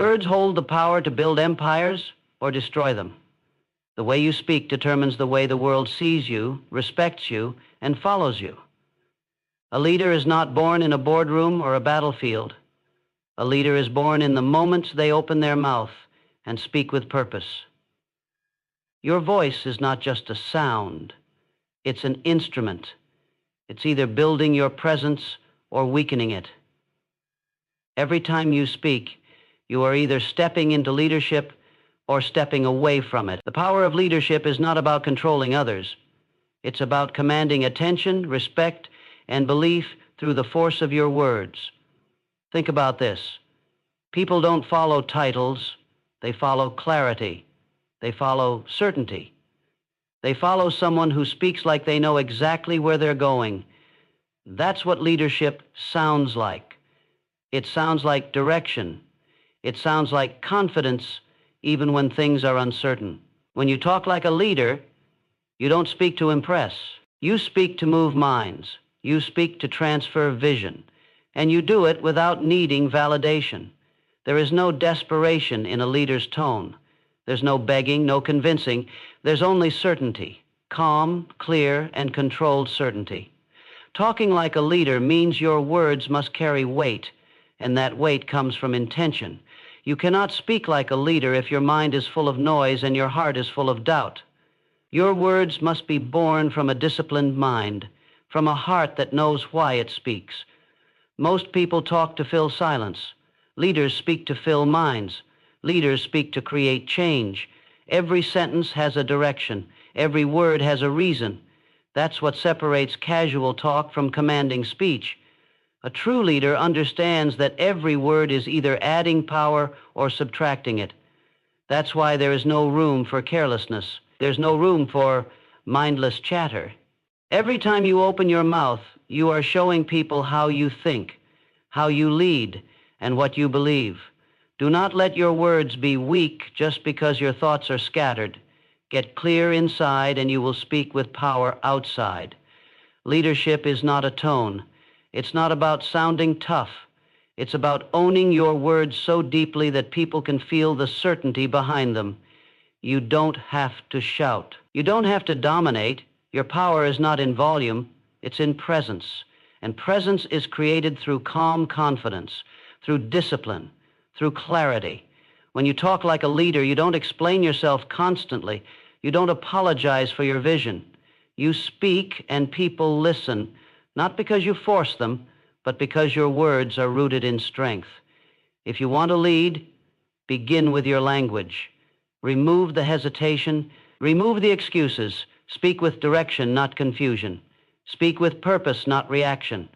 Words hold the power to build empires or destroy them. The way you speak determines the way the world sees you, respects you, and follows you. A leader is not born in a boardroom or a battlefield. A leader is born in the moments they open their mouth and speak with purpose. Your voice is not just a sound. It's an instrument. It's either building your presence or weakening it. Every time you speak, you are either stepping into leadership or stepping away from it. The power of leadership is not about controlling others. It's about commanding attention, respect, and belief through the force of your words. Think about this. People don't follow titles. They follow clarity. They follow certainty. They follow someone who speaks like they know exactly where they're going. That's what leadership sounds like. It sounds like direction. It sounds like confidence, even when things are uncertain. When you talk like a leader, you don't speak to impress. You speak to move minds. You speak to transfer vision. And you do it without needing validation. There is no desperation in a leader's tone. There's no begging, no convincing. There's only certainty, calm, clear, and controlled certainty. Talking like a leader means your words must carry weight, and that weight comes from intention. You cannot speak like a leader if your mind is full of noise and your heart is full of doubt. Your words must be born from a disciplined mind, from a heart that knows why it speaks. Most people talk to fill silence. Leaders speak to fill minds. Leaders speak to create change. Every sentence has a direction. Every word has a reason. That's what separates casual talk from commanding speech. A true leader understands that every word is either adding power or subtracting it. That's why there is no room for carelessness. There's no room for mindless chatter. Every time you open your mouth, you are showing people how you think, how you lead, and what you believe. Do not let your words be weak just because your thoughts are scattered. Get clear inside and you will speak with power outside. Leadership is not a tone. It's not about sounding tough. It's about owning your words so deeply that people can feel the certainty behind them. You don't have to shout. You don't have to dominate. Your power is not in volume. It's in presence. And presence is created through calm confidence, through discipline, through clarity. When you talk like a leader, you don't explain yourself constantly. You don't apologize for your vision. You speak and people listen, not because you force them, but because your words are rooted in strength. If you want to lead, begin with your language. Remove the hesitation, remove the excuses. Speak with direction, not confusion. Speak with purpose, not reaction.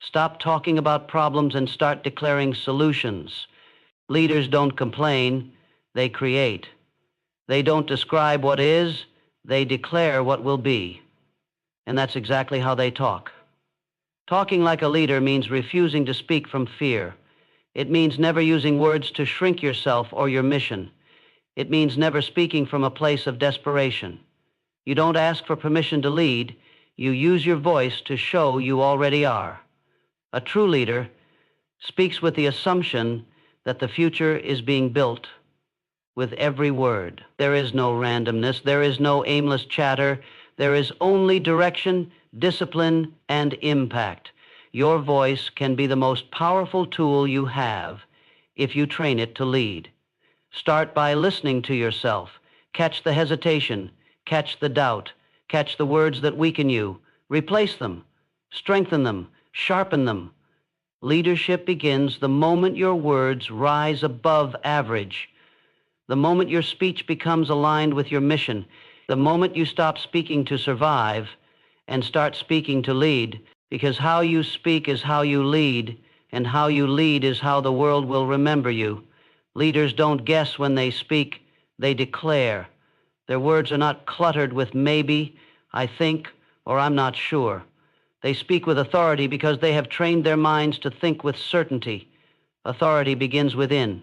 Stop talking about problems and start declaring solutions. Leaders don't complain, they create. They don't describe what is, they declare what will be. And that's exactly how they talk. Talking like a leader means refusing to speak from fear. It means never using words to shrink yourself or your mission. It means never speaking from a place of desperation. You don't ask for permission to lead. You use your voice to show you already are. A true leader speaks with the assumption that the future is being built with every word. There is no randomness. There is no aimless chatter. There is only direction, discipline, and impact. Your voice can be the most powerful tool you have if you train it to lead. Start by listening to yourself. Catch the hesitation. Catch the doubt. Catch the words that weaken you. Replace them. Strengthen them. Sharpen them. Leadership begins the moment your words rise above average. The moment your speech becomes aligned with your mission. The moment you stop speaking to survive and start speaking to lead. Because how you speak is how you lead, and how you lead is how the world will remember you. Leaders don't guess when they speak, they declare. Their words are not cluttered with maybe, I think, or I'm not sure. They speak with authority because they have trained their minds to think with certainty. Authority begins within.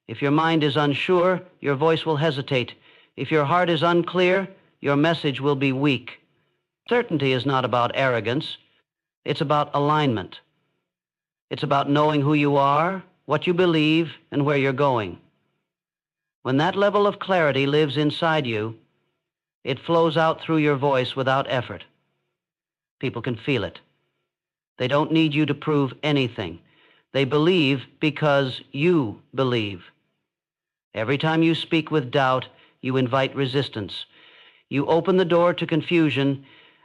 If your mind is unsure, your voice will hesitate. If your heart is unclear, your message will be weak. Certainty is not about arrogance. It's about alignment. It's about knowing who you are, what you believe, and where you're going. When that level of clarity lives inside you, it flows out through your voice without effort. People can feel it. They don't need you to prove anything. They believe because you believe. Every time you speak with doubt, you invite resistance. You open the door to confusion,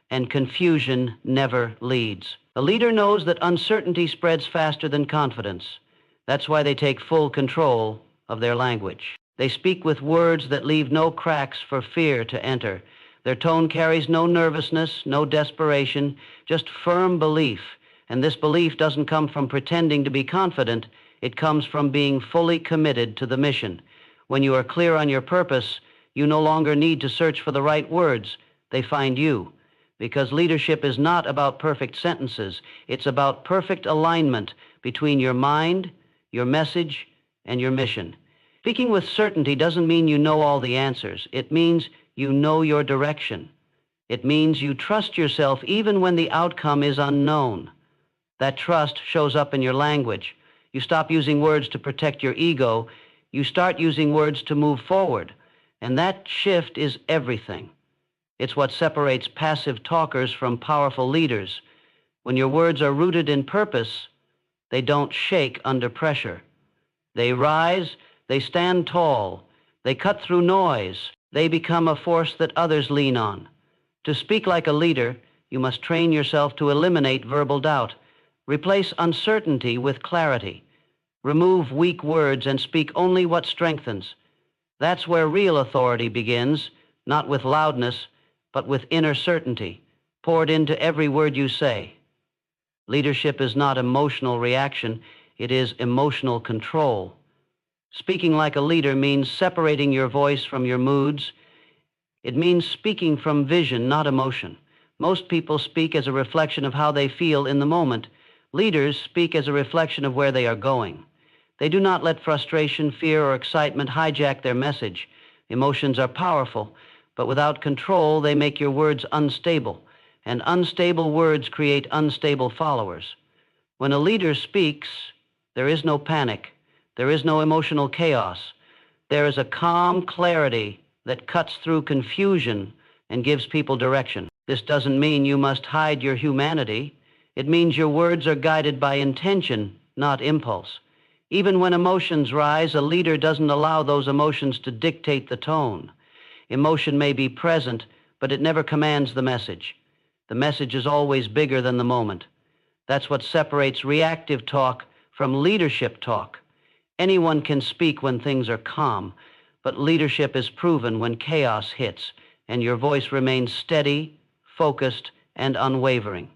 and confusion never leads. A leader knows that uncertainty spreads faster than confidence. That's why they take full control of their language. They speak with words that leave no cracks for fear to enter. Their tone carries no nervousness, no desperation, just firm belief. And this belief doesn't come from pretending to be confident. It comes from being fully committed to the mission. When you are clear on your purpose, you no longer need to search for the right words. They find you. Because leadership is not about perfect sentences. It's about perfect alignment between your mind, your message, and your mission. Speaking with certainty doesn't mean you know all the answers. It means you know your direction. It means you trust yourself even when the outcome is unknown. That trust shows up in your language. You stop using words to protect your ego. You start using words to move forward. And that shift is everything. It's what separates passive talkers from powerful leaders. When your words are rooted in purpose, they don't shake under pressure. They rise, they stand tall, they cut through noise, they become a force that others lean on. To speak like a leader, you must train yourself to eliminate verbal doubt. Replace uncertainty with clarity. Remove weak words and speak only what strengthens. That's where real authority begins, not with loudness, but with inner certainty, poured into every word you say. Leadership is not emotional reaction, it is emotional control. Speaking like a leader means separating your voice from your moods. It means speaking from vision, not emotion. Most people speak as a reflection of how they feel in the moment. Leaders speak as a reflection of where they are going. They do not let frustration, fear, or excitement hijack their message. Emotions are powerful, but without control, they make your words unstable, and unstable words create unstable followers. When a leader speaks, there is no panic. There is no emotional chaos. There is a calm clarity that cuts through confusion and gives people direction. This doesn't mean you must hide your humanity. It means your words are guided by intention, not impulse. Even when emotions rise, a leader doesn't allow those emotions to dictate the tone. Emotion may be present, but it never commands the message. The message is always bigger than the moment. That's what separates reactive talk from leadership talk. Anyone can speak when things are calm, but leadership is proven when chaos hits, and your voice remains steady, focused, and unwavering.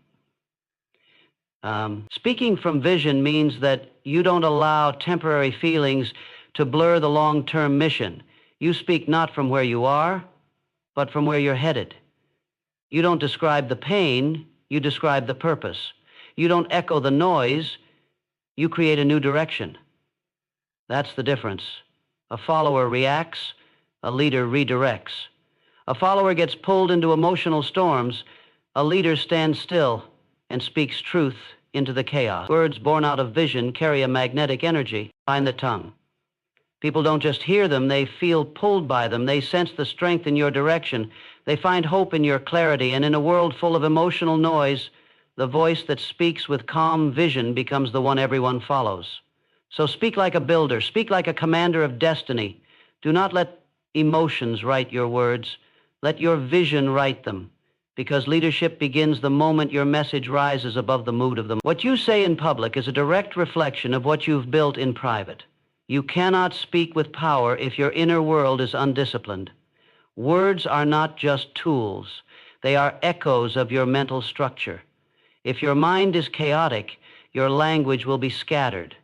Speaking from vision means that you don't allow temporary feelings to blur the long-term mission. You speak not from where you are, but from where you're headed. You don't describe the pain, you describe the purpose. You don't echo the noise, you create a new direction. That's the difference. A follower reacts, a leader redirects. A follower gets pulled into emotional storms, a leader stands still and speaks truth into the chaos. Words born out of vision carry a magnetic energy behind the tongue. People don't just hear them, they feel pulled by them. They sense the strength in your direction. They find hope in your clarity, and in a world full of emotional noise, the voice that speaks with calm vision becomes the one everyone follows. So speak like a builder, speak like a commander of destiny. Do not let emotions write your words. Let your vision write them, because leadership begins the moment your message rises above the mood of them. What you say in public is a direct reflection of what you've built in private. You cannot speak with power if your inner world is undisciplined. Words are not just tools. They are echoes of your mental structure. If your mind is chaotic, your language will be scattered.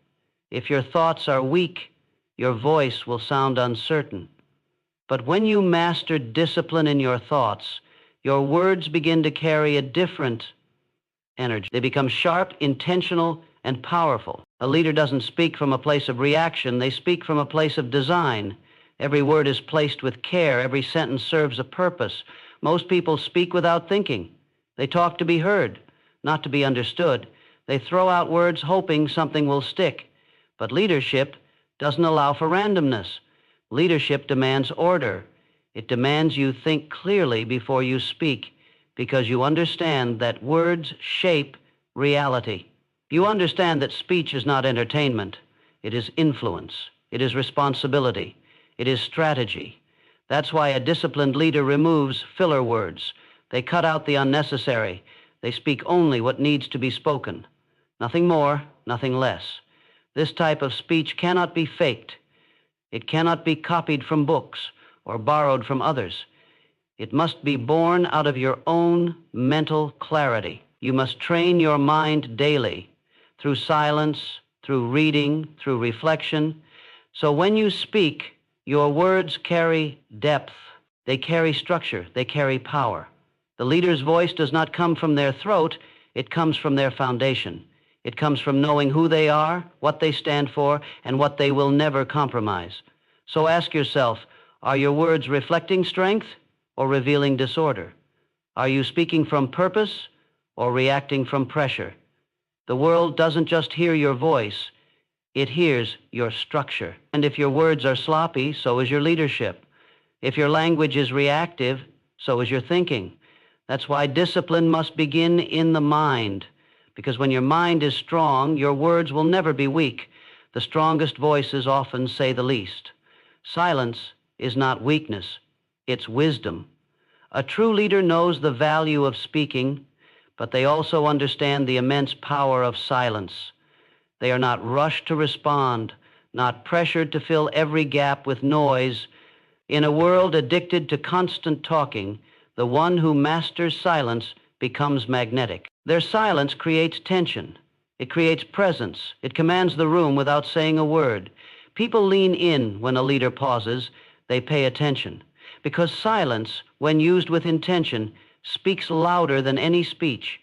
If your thoughts are weak, your voice will sound uncertain. But when you master discipline in your thoughts, your words begin to carry a different energy. They become sharp, intentional, and powerful. A leader doesn't speak from a place of reaction. They speak from a place of design. Every word is placed with care. Every sentence serves a purpose. Most people speak without thinking. They talk to be heard, not to be understood. They throw out words hoping something will stick. But leadership doesn't allow for randomness. Leadership demands order. It demands you think clearly before you speak, because you understand that words shape reality. You understand that speech is not entertainment. It is influence. It is responsibility. It is strategy. That's why a disciplined leader removes filler words. They cut out the unnecessary. They speak only what needs to be spoken. Nothing more, nothing less. This type of speech cannot be faked. It cannot be copied from books or borrowed from others. It must be born out of your own mental clarity. You must train your mind daily through silence, through reading, through reflection. So when you speak, your words carry depth. They carry structure. They carry power. The leader's voice does not come from their throat. It comes from their foundation. It comes from knowing who they are, what they stand for, and what they will never compromise. So ask yourself, are your words reflecting strength or revealing disorder? Are you speaking from purpose or reacting from pressure? The world doesn't just hear your voice, it hears your structure. And if your words are sloppy, so is your leadership. If your language is reactive, so is your thinking. That's why discipline must begin in the mind, because when your mind is strong, your words will never be weak. The strongest voices often say the least. Silence is not weakness, it's wisdom. A true leader knows the value of speaking, but they also understand the immense power of silence. They are not rushed to respond, not pressured to fill every gap with noise. In a world addicted to constant talking, the one who masters silence becomes magnetic. Their silence creates tension. It creates presence. It commands the room without saying a word. People lean in when a leader pauses. They pay attention. Because silence, when used with intention, speaks louder than any speech.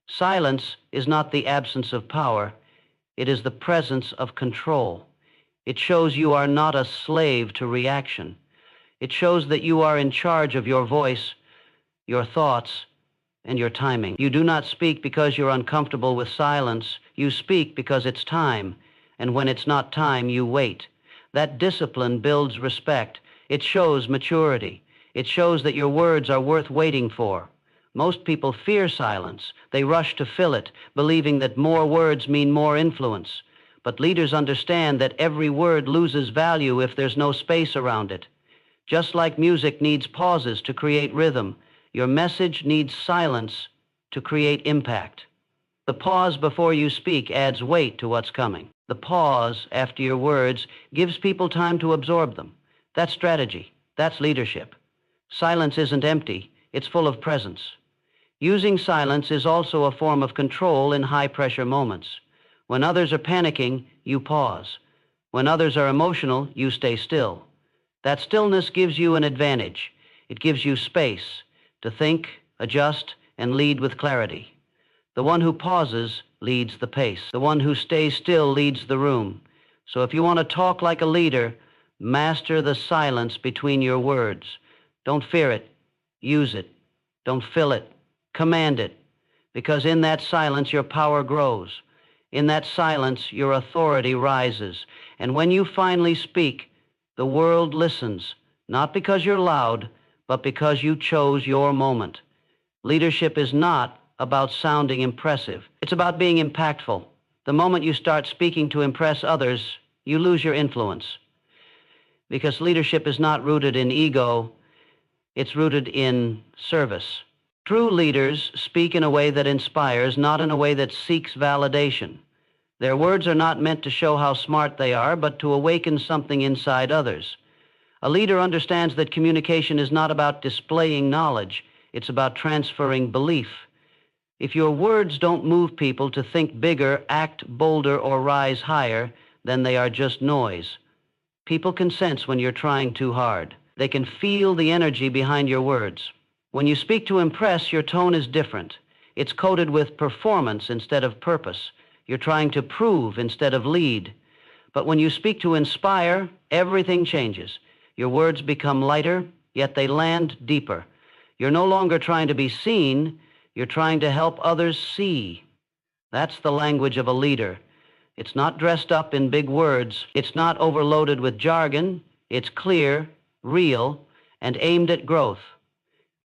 Silence is not the absence of power. It is the presence of control. It shows you are not a slave to reaction. It shows that you are in charge of your voice, your thoughts, and your timing. You do not speak because you're uncomfortable with silence. You speak because it's time. And when it's not time, you wait. That discipline builds respect. It shows maturity. It shows that your words are worth waiting for. Most people fear silence. They rush to fill it, believing that more words mean more influence. But leaders understand that every word loses value if there's no space around it. Just like music needs pauses to create rhythm, your message needs silence to create impact. The pause before you speak adds weight to what's coming. The pause after your words gives people time to absorb them. That's strategy. That's leadership. Silence isn't empty. It's full of presence. Using silence is also a form of control in high-pressure moments. When others are panicking, you pause. When others are emotional, you stay still. That stillness gives you an advantage. It gives you space to think, adjust, and lead with clarity. The one who pauses leads the pace. The one who stays still leads the room. So if you want to talk like a leader, master the silence between your words. Don't fear it. Use it. Don't fill it. Command it. Because in that silence, your power grows. In that silence, your authority rises. And when you finally speak, the world listens, not because you're loud, but because you chose your moment. Leadership is not about sounding impressive. It's about being impactful. The moment you start speaking to impress others, you lose your influence. Because leadership is not rooted in ego, it's rooted in service. True leaders speak in a way that inspires, not in a way that seeks validation. Their words are not meant to show how smart they are, but to awaken something inside others. A leader understands that communication is not about displaying knowledge. It's about transferring belief. If your words don't move people to think bigger, act bolder, or rise higher, then they are just noise. People can sense when you're trying too hard. They can feel the energy behind your words. When you speak to impress, your tone is different. It's coated with performance instead of purpose. You're trying to prove instead of lead. But when you speak to inspire, everything changes. Your words become lighter, yet they land deeper. You're no longer trying to be seen. You're trying to help others see. That's the language of a leader. It's not dressed up in big words. It's not overloaded with jargon. It's clear, real, and aimed at growth.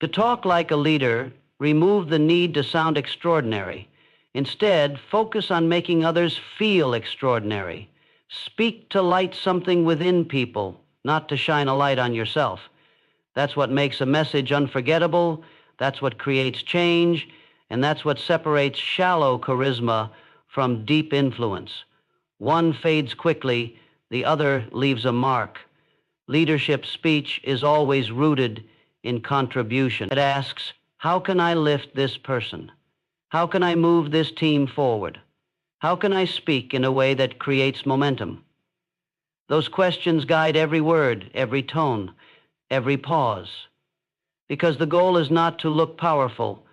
To talk like a leader, remove the need to sound extraordinary. Instead, focus on making others feel extraordinary. Speak to light something within people, not to shine a light on yourself. That's what makes a message unforgettable. That's what creates change. And that's what separates shallow charisma from deep influence. One fades quickly, the other leaves a mark. Leadership speech is always rooted in contribution. It asks, how can I lift this person? How can I move this team forward? How can I speak in a way that creates momentum? Those questions guide every word, every tone, every pause. Because the goal is not to look powerful.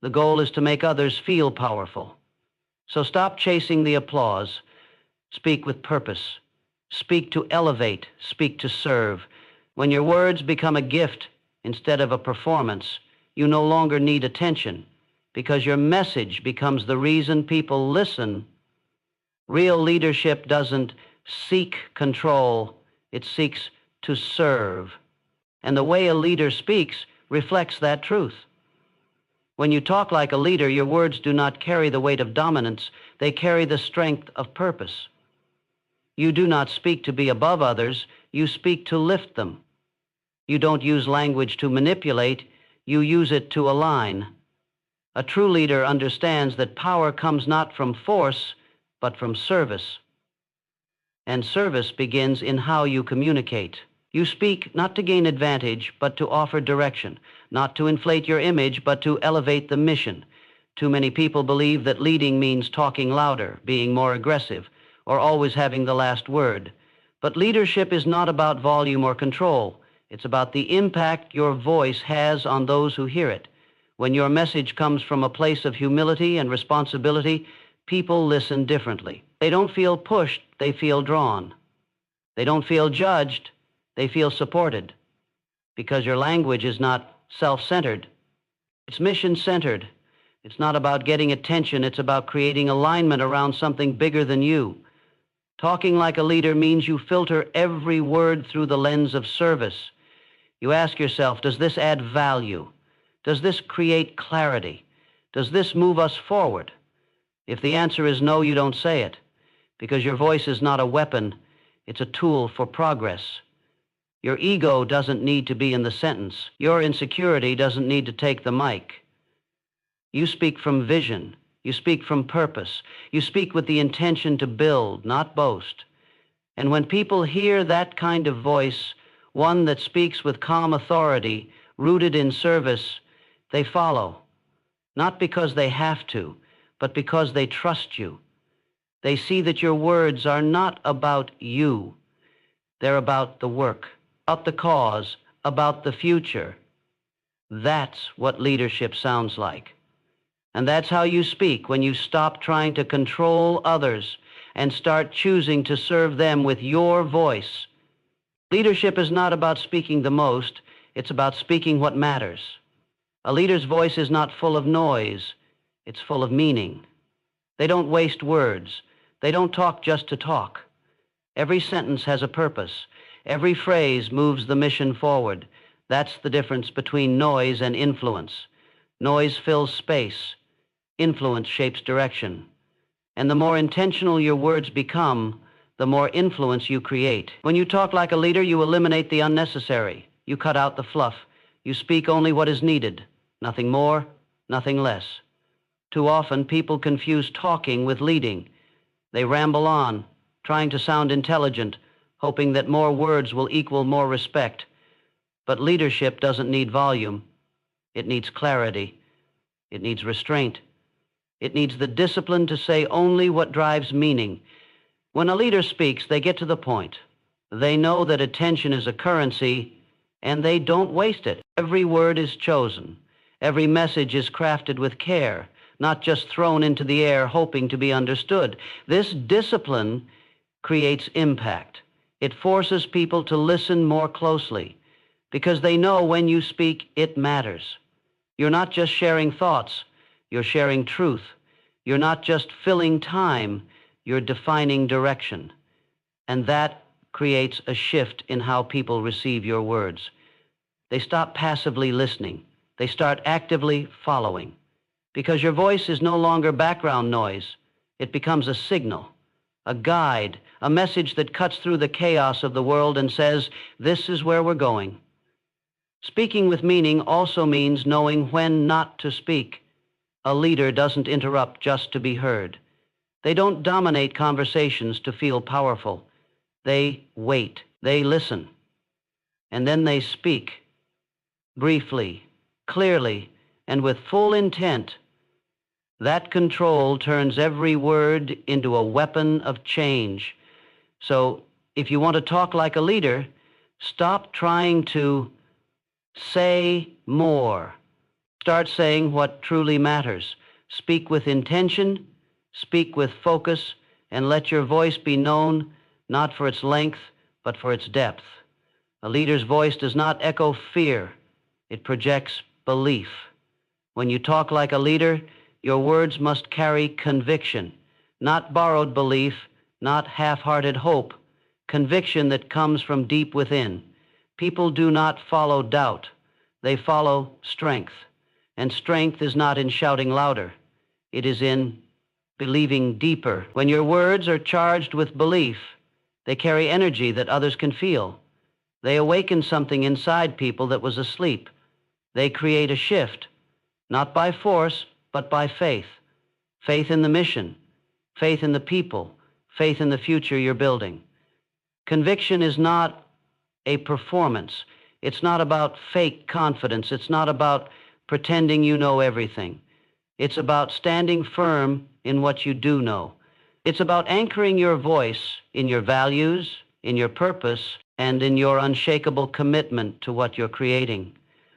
The goal is to make others feel powerful. So stop chasing the applause. Speak with purpose. Speak to elevate. Speak to serve. When your words become a gift instead of a performance, you no longer need attention because your message becomes the reason people listen. Real leadership doesn't seek control. It seeks to serve. And the way a leader speaks reflects that truth. When you talk like a leader, your words do not carry the weight of dominance. They carry the strength of purpose. You do not speak to be above others. You speak to lift them. You don't use language to manipulate. You use it to align. A true leader understands that power comes not from force, but from service. And service begins in how you communicate. You speak not to gain advantage, but to offer direction, not to inflate your image, but to elevate the mission. Too many people believe that leading means talking louder, being more aggressive, or always having the last word. But leadership is not about volume or control. It's about the impact your voice has on those who hear it. When your message comes from a place of humility and responsibility, people listen differently. They don't feel pushed, they feel drawn. They don't feel judged, they feel supported. Because your language is not self-centered. It's mission-centered. It's not about getting attention, it's about creating alignment around something bigger than you. Talking like a leader means you filter every word through the lens of service. You ask yourself, does this add value? Does this create clarity? Does this move us forward? If the answer is no, you don't say it, because your voice is not a weapon, it's a tool for progress. Your ego doesn't need to be in the sentence. Your insecurity doesn't need to take the mic. You speak from vision. You speak from purpose. You speak with the intention to build, not boast. And when people hear that kind of voice, one that speaks with calm authority, rooted in service, they follow. Not because they have to, but because they trust you. They see that your words are not about you. They're about the work, about the cause, about the future. That's what leadership sounds like. And that's how you speak when you stop trying to control others and start choosing to serve them with your voice. Leadership is not about speaking the most, it's about speaking what matters. A leader's voice is not full of noise, it's full of meaning. They don't waste words. They don't talk just to talk. Every sentence has a purpose. Every phrase moves the mission forward. That's the difference between noise and influence. Noise fills space. Influence shapes direction. And the more intentional your words become, the more influence you create. When you talk like a leader, you eliminate the unnecessary. You cut out the fluff. You speak only what is needed. Nothing more, nothing less. Too often, people confuse talking with leading. They ramble on, trying to sound intelligent, hoping that more words will equal more respect. But leadership doesn't need volume. It needs clarity. It needs restraint. It needs the discipline to say only what drives meaning. When a leader speaks, they get to the point. They know that attention is a currency, and they don't waste it. Every word is chosen. Every message is crafted with care, not just thrown into the air hoping to be understood. This discipline creates impact. It forces people to listen more closely because they know when you speak, it matters. You're not just sharing thoughts, you're sharing truth. You're not just filling time, you're defining direction. And that creates a shift in how people receive your words. They stop passively listening. They start actively following. Because your voice is no longer background noise. It becomes a signal, a guide, a message that cuts through the chaos of the world and says, this is where we're going. Speaking with meaning also means knowing when not to speak. A leader doesn't interrupt just to be heard. They don't dominate conversations to feel powerful. They wait, they listen, and then they speak, briefly, clearly, and with full intent. That control turns every word into a weapon of change. So if you want to talk like a leader, stop trying to say more. Start saying what truly matters. Speak with intention, speak with focus, and let your voice be known not for its length, but for its depth. A leader's voice does not echo fear. It projects belief. When you talk like a leader, your words must carry conviction, not borrowed belief, not half-hearted hope, conviction that comes from deep within. People do not follow doubt. They follow strength. And strength is not in shouting louder. It is in believing deeper. When your words are charged with belief, they carry energy that others can feel. They awaken something inside people that was asleep. They create a shift, not by force, but by faith. Faith in the mission, faith in the people, faith in the future you're building. Conviction is not a performance. It's not about fake confidence. It's not about pretending you know everything. It's about standing firm in what you do know. It's about anchoring your voice in your values, in your purpose, and in your unshakable commitment to what you're creating.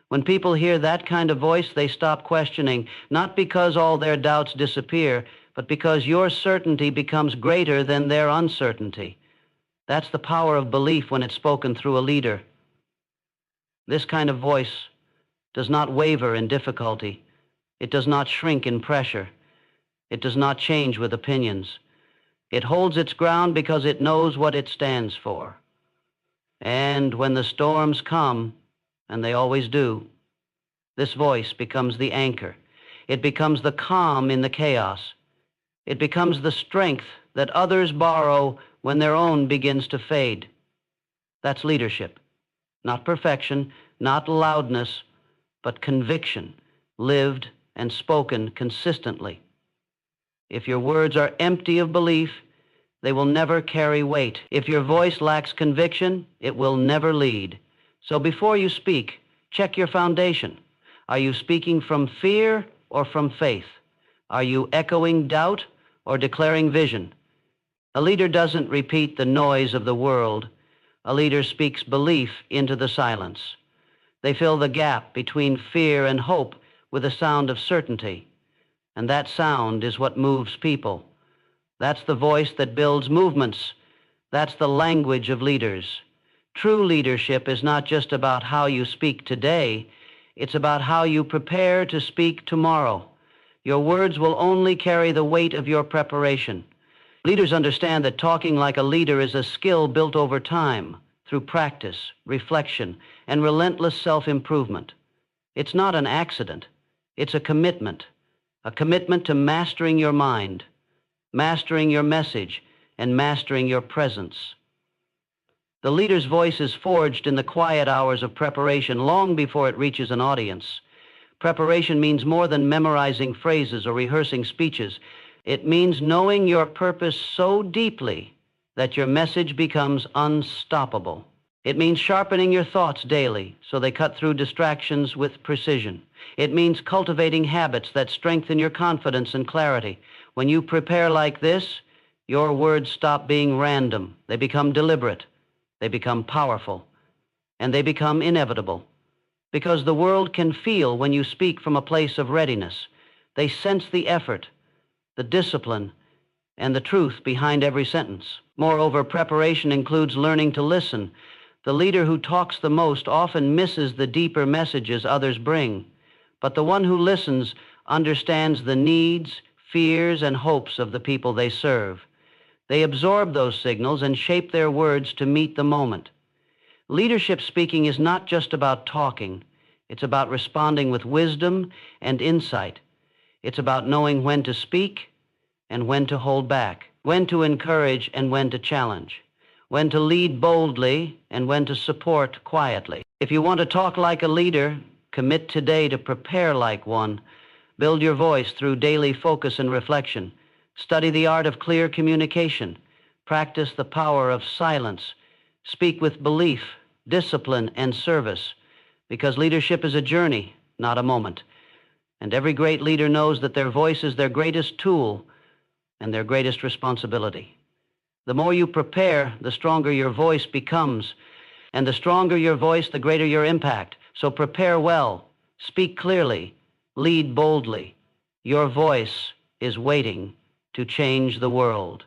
When people hear that kind of voice, they stop questioning, not because all their doubts disappear, but because your certainty becomes greater than their uncertainty. That's the power of belief when it's spoken through a leader. This kind of voice does not waver in difficulty. It does not shrink in pressure. It does not change with opinions. It holds its ground because it knows what it stands for. And when the storms come, and they always do, this voice becomes the anchor. It becomes the calm in the chaos. It becomes the strength that others borrow when their own begins to fade. That's leadership. Not perfection, not loudness, but conviction, lived and spoken consistently. If your words are empty of belief, they will never carry weight. If your voice lacks conviction, it will never lead. So before you speak, check your foundation. Are you speaking from fear or from faith? Are you echoing doubt or declaring vision? A leader doesn't repeat the noise of the world. A leader speaks belief into the silence. They fill the gap between fear and hope with a sound of certainty. And that sound is what moves people. That's the voice that builds movements. That's the language of leaders. True leadership is not just about how you speak today. It's about how you prepare to speak tomorrow. Your words will only carry the weight of your preparation. Leaders understand that talking like a leader is a skill built over time through practice, reflection, and relentless self-improvement. It's not an accident. It's a commitment to mastering your mind, mastering your message, and mastering your presence. The leader's voice is forged in the quiet hours of preparation long before it reaches an audience. Preparation means more than memorizing phrases or rehearsing speeches. It means knowing your purpose so deeply that your message becomes unstoppable. It means sharpening your thoughts daily so they cut through distractions with precision. It means cultivating habits that strengthen your confidence and clarity. When you prepare like this, your words stop being random. They become deliberate. They become powerful. And they become inevitable. Because the world can feel when you speak from a place of readiness. They sense the effort, the discipline, and the truth behind every sentence. Moreover, preparation includes learning to listen. The leader who talks the most often misses the deeper messages others bring. But the one who listens understands the needs, fears, and hopes of the people they serve. They absorb those signals and shape their words to meet the moment. Leadership speaking is not just about talking. It's about responding with wisdom and insight. It's about knowing when to speak and when to hold back, when to encourage and when to challenge, when to lead boldly and when to support quietly. If you want to talk like a leader, commit today to prepare like one. Build your voice through daily focus and reflection. Study the art of clear communication. Practice the power of silence. Speak with belief, discipline, and service, because leadership is a journey, not a moment. And every great leader knows that their voice is their greatest tool and their greatest responsibility. The more you prepare, the stronger your voice becomes. And the stronger your voice, the greater your impact. So prepare well, speak clearly, lead boldly. Your voice is waiting to change the world.